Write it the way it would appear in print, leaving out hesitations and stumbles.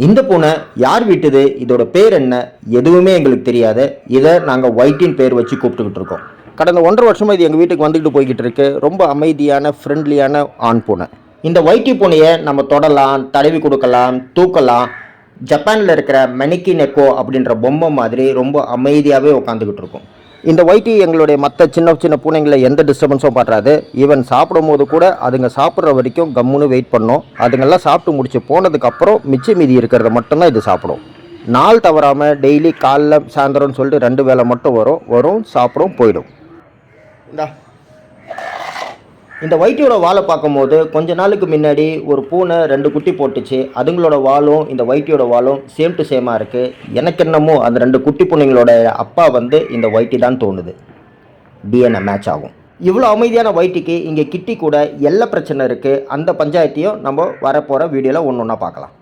இந்த பூனை யார் வீட்டுது, இதோட பேர் என்ன, எதுவுமே எங்களுக்கு தெரியாது. இதை நாங்கள் ஒயிட்டின் பேர் வச்சு கூப்பிட்டுக்கிட்டு இருக்கோம். கடந்த 1.5 வருஷமாக இது எங்கள் வீட்டுக்கு வந்துக்கிட்டு போய்கிட்டு இருக்கு. ரொம்ப அமைதியான ஃப்ரெண்ட்லியான ஆண் பூனை. இந்த ஒயிட்டி பூனையை நம்ம தொடலாம், தடவி கொடுக்கலாம், தூக்கலாம். ஜப்பானில் இருக்கிற மெனிக்கி நெக்கோ அப்படின்ற பொம்மை மாதிரி ரொம்ப அமைதியாகவே உட்காந்துக்கிட்டு இருக்கும். இந்த ஒயிட்டி எங்களுடைய மற்ற சின்ன சின்ன பூனைங்களை எந்த டிஸ்டர்பன்ஸும் பண்ணுறாது. ஈவன் சாப்பிடும் போது கூட அதுங்க சாப்பிட்ற வரைக்கும் கம்முன்னு வெயிட் பண்ணோம். அதுங்கெல்லாம் சாப்பிட்டு முடிச்சு போனதுக்கப்புறம் மிச்ச மீதி இருக்கிறத மட்டும்தான் இது சாப்பிடும். நாள் தவறாமல் டெய்லி காலைல சாயந்தரம்னு சொல்லிட்டு 2 வேளை மட்டும் வரும் சாப்பிடும், போயிடும். இந்த ஒயிட்டியோட வாலை பார்க்கும்போது கொஞ்ச நாளுக்கு முன்னாடி ஒரு பூனை 2 குட்டி போட்டுச்சு. அதுங்களோட வாலும் இந்த ஒயிட்டியோட வாலும் சேம் டு சேமாக இருக்குது. எனக்கு என்னமோ அந்த 2 குட்டி பூனைங்களோட அப்பா இந்த ஒயிட்டி தான் தோணுது. டிஎன்ஏ மேட்ச் ஆகும். இவ்வளோ அமைதியான ஒயிட்டிக்கு இங்கே கிட்டி கூட எல்லை பிரச்சனை இருக்குது. அந்த பஞ்சாயத்தையும் நம்ம வரப்போகிற வீடியோவில் ஒன்று ஒன்றா பார்க்கலாம்.